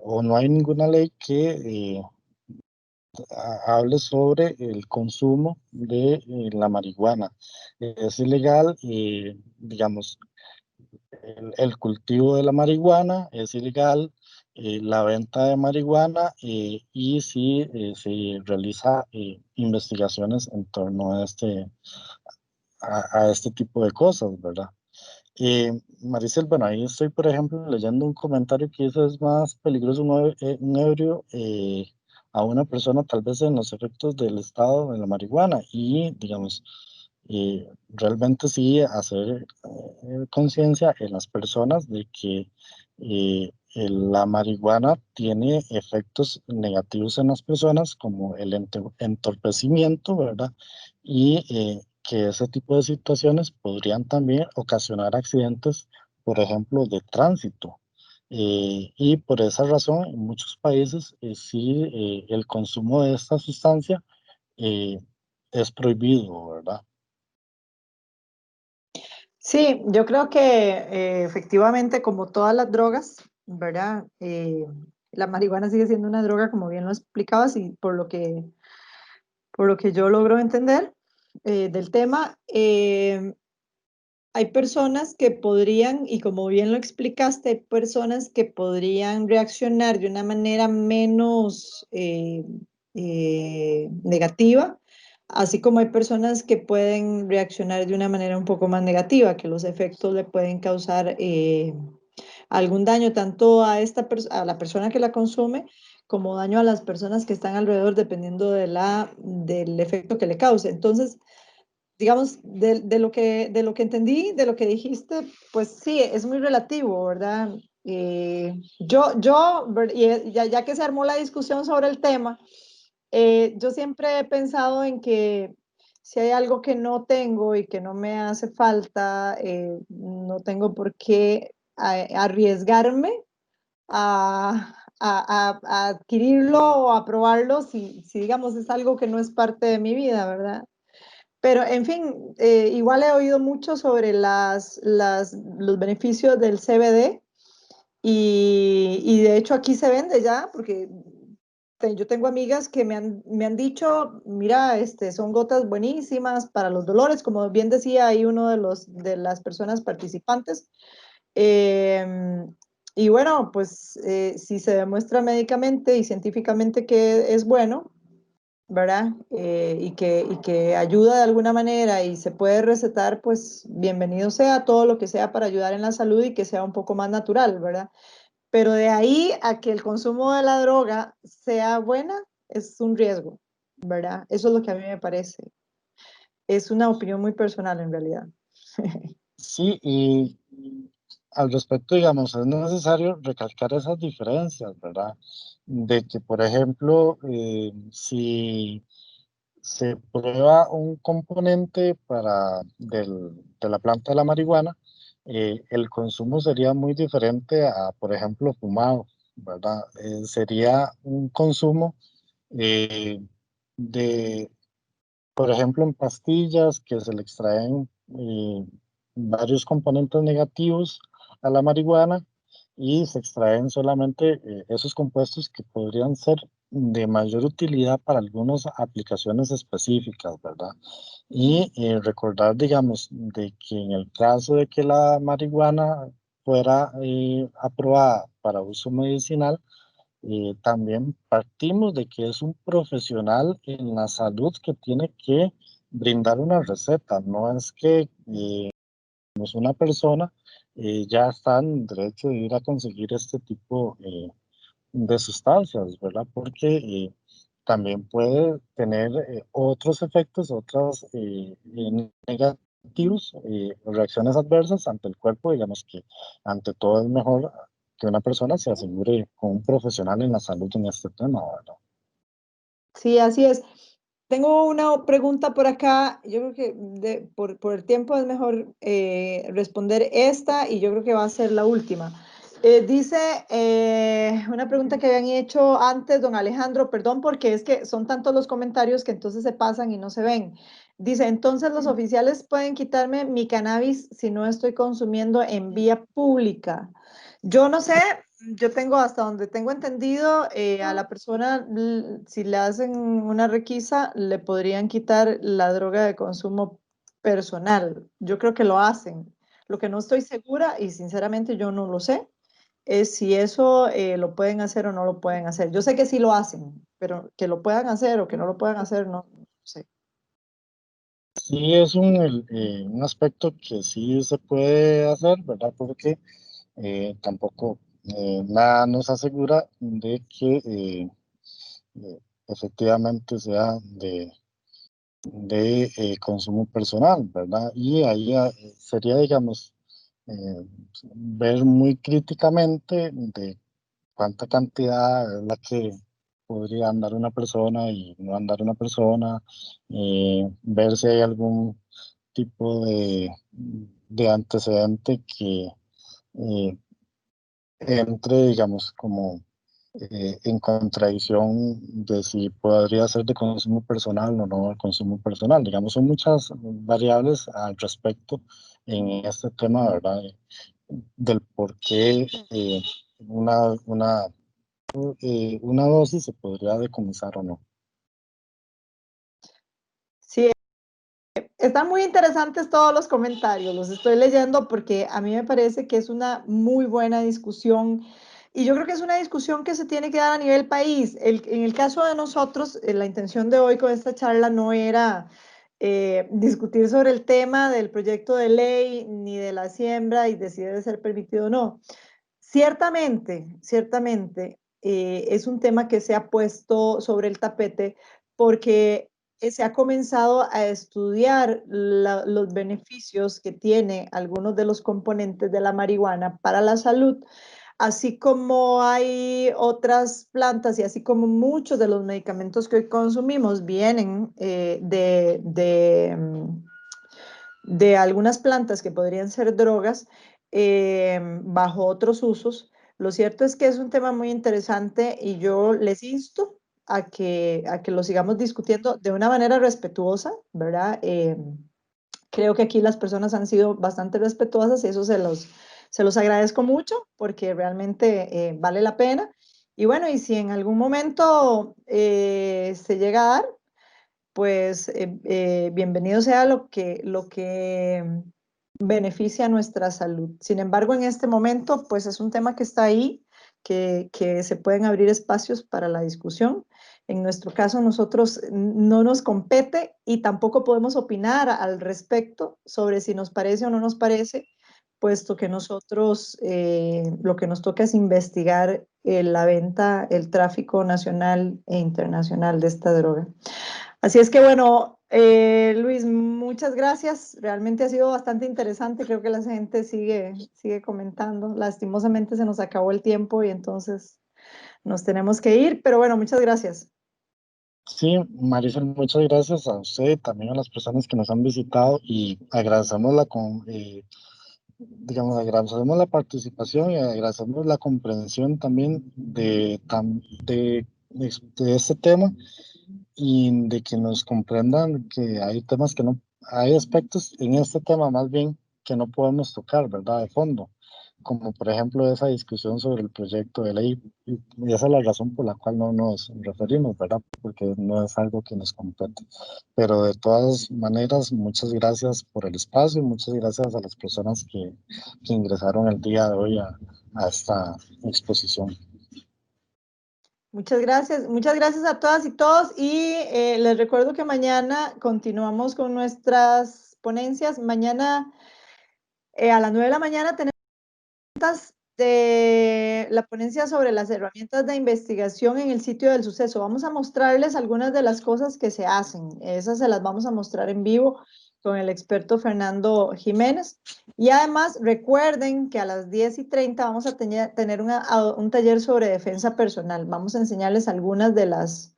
o no hay ninguna ley que hable sobre el consumo de la marihuana. Es ilegal, digamos, el cultivo de la marihuana, es ilegal la venta de marihuana, y si se realiza investigaciones en torno a este tipo de cosas, ¿verdad? Maricel, bueno, ahí estoy, por ejemplo, leyendo un comentario que dice: es más peligroso un ebrio a una persona, tal vez en los efectos del estado de la marihuana. Y, digamos, realmente sí hacer conciencia en las personas de que la marihuana tiene efectos negativos en las personas, como el entorpecimiento, ¿verdad? Y que ese tipo de situaciones podrían también ocasionar accidentes, por ejemplo, de tránsito. Y por esa razón, en muchos países sí el consumo de esta sustancia eh, es prohibido, ¿verdad? Sí, yo creo que efectivamente, como todas las drogas, ¿verdad? La marihuana sigue siendo una droga, como bien lo explicabas, y por lo que yo logro entender del tema, hay personas que podrían, y como bien lo explicaste, hay personas que podrían reaccionar de una manera menos negativa, así como hay personas que pueden reaccionar de una manera un poco más negativa, que los efectos le pueden causar algún daño tanto a a la persona que la consume, como daño a las personas que están alrededor, dependiendo del efecto que le cause. Entonces, digamos, de lo que entendí, de lo que dijiste, pues sí, es muy relativo, ¿verdad? Ya que se armó la discusión sobre el tema, yo siempre he pensado en que si hay algo que no tengo y que no me hace falta, no tengo por qué arriesgarme a adquirirlo o a probarlo si, digamos, es algo que no es parte de mi vida, ¿verdad? Pero, en fin, igual he oído mucho sobre los beneficios del CBD y de hecho aquí se vende ya, porque yo tengo amigas que me han dicho, mira, son gotas buenísimas para los dolores, como bien decía ahí uno de las personas participantes. Y bueno, pues si se demuestra médicamente y científicamente que es bueno, ¿verdad? Y que ayuda de alguna manera y se puede recetar, pues bienvenido sea todo lo que sea para ayudar en la salud y que sea un poco más natural, ¿verdad? Pero de ahí a que el consumo de la droga sea buena, es un riesgo, ¿verdad? Eso es lo que a mí me parece. Es una opinión muy personal en realidad. Sí, y al respecto, digamos, es necesario recalcar esas diferencias, ¿verdad? De que, por ejemplo, si se prueba un componente de la planta de la marihuana, el consumo sería muy diferente a, por ejemplo, fumado, ¿verdad? Sería un consumo eh, de, por ejemplo, en pastillas que se le extraen varios componentes negativos a la marihuana y se extraen solamente esos compuestos que podrían ser de mayor utilidad para algunas aplicaciones específicas, ¿verdad? Y recordar, digamos, de que en el caso de que la marihuana fuera aprobada para uso medicinal, también partimos de que es un profesional en la salud que tiene que brindar una receta, no es que pues una persona ya está en derecho de ir a conseguir este tipo de sustancias, ¿verdad? Porque también puede tener otros efectos, otros negativos, reacciones adversas ante el cuerpo, digamos que ante todo es mejor que una persona se asegure con un profesional en la salud en este tema, ¿verdad? Sí, así es. Tengo una pregunta por acá. Yo creo que por el tiempo es mejor responder esta y yo creo que va a ser la última. Dice una pregunta que habían hecho antes, don Alejandro, perdón, porque es que son tantos los comentarios que entonces se pasan y no se ven. Dice, entonces los oficiales pueden quitarme mi cannabis si no estoy consumiendo en vía pública. Yo no sé, yo tengo hasta donde tengo entendido, a la persona, si le hacen una requisa, le podrían quitar la droga de consumo personal. Yo creo que lo hacen. Lo que no estoy segura, y sinceramente yo no lo sé, es si eso lo pueden hacer o no lo pueden hacer. Yo sé que sí lo hacen, pero que lo puedan hacer o que no lo puedan hacer, no sé. Sí, es un aspecto que sí se puede hacer, ¿verdad? Porque tampoco nada nos asegura de que efectivamente sea de consumo personal, ¿verdad? Y ahí sería, digamos, ver muy críticamente de cuánta cantidad es la que podría andar una persona y no andar una persona, ver si hay algún tipo de antecedente que eh, entre, digamos, como en contradicción de si podría ser de consumo personal o no de consumo personal. Digamos, son muchas variables al respecto en este tema, ¿verdad? Del por qué una, una, una dosis se podría decomisar o no. Sí, están muy interesantes todos los comentarios, los estoy leyendo porque a mí me parece que es una muy buena discusión y yo creo que es una discusión que se tiene que dar a nivel país. En el caso de nosotros, la intención de hoy con esta charla no era discutir sobre el tema del proyecto de ley ni de la siembra y de si debe ser permitido o no. Ciertamente, es un tema que se ha puesto sobre el tapete porque se ha comenzado a estudiar los beneficios que tiene algunos de los componentes de la marihuana para la salud, así como hay otras plantas y así como muchos de los medicamentos que hoy consumimos vienen de algunas plantas que podrían ser drogas bajo otros usos. Lo cierto es que es un tema muy interesante y yo les insto a que lo sigamos discutiendo de una manera respetuosa, ¿verdad? Creo que aquí las personas han sido bastante respetuosas y eso se los agradezco mucho porque realmente vale la pena. Y bueno, y si en algún momento se llega a dar, pues bienvenido sea lo que beneficia a nuestra salud. Sin embargo, en este momento, pues es un tema que está ahí, que se pueden abrir espacios para la discusión. En nuestro caso, nosotros no nos compete y tampoco podemos opinar al respecto sobre si nos parece o no nos parece, puesto que nosotros lo que nos toca es investigar la venta, el tráfico nacional e internacional de esta droga. Así es que bueno, Luis, muchas gracias. Realmente ha sido bastante interesante. Creo que la gente sigue comentando. Lastimosamente se nos acabó el tiempo y entonces nos tenemos que ir, pero bueno, muchas gracias. Sí, Marisol, muchas gracias a usted, también a las personas que nos han visitado y agradecemos digamos, agradecemos la participación y agradecemos la comprensión también de este tema y de que nos comprendan que hay temas que no, hay aspectos en este tema más bien que no podemos tocar, ¿verdad? De fondo, como por ejemplo esa discusión sobre el proyecto de ley, y esa es la razón por la cual no nos referimos, ¿verdad? Porque no es algo que nos compete. Pero de todas maneras, muchas gracias por el espacio, muchas gracias a las personas que ingresaron el día de hoy a esta exposición. Muchas gracias a todas y todos y les recuerdo que mañana continuamos con nuestras ponencias. Mañana a las 9 de la mañana tenemos de la ponencia sobre las herramientas de investigación en el sitio del suceso. Vamos a mostrarles algunas de las cosas que se hacen. Esas se las vamos a mostrar en vivo con el experto Fernando Jiménez. Y además recuerden que a las 10:30 vamos a tener un taller sobre defensa personal. Vamos a enseñarles algunas de las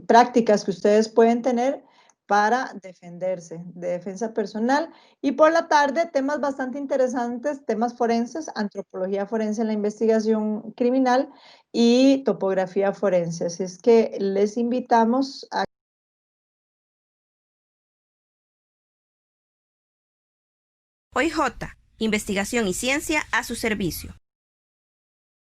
prácticas que ustedes pueden tener para defenderse, de defensa personal. Y por la tarde, temas bastante interesantes, temas forenses, antropología forense en la investigación criminal y topografía forense. Así es que les invitamos a... OIJ, investigación y ciencia a su servicio.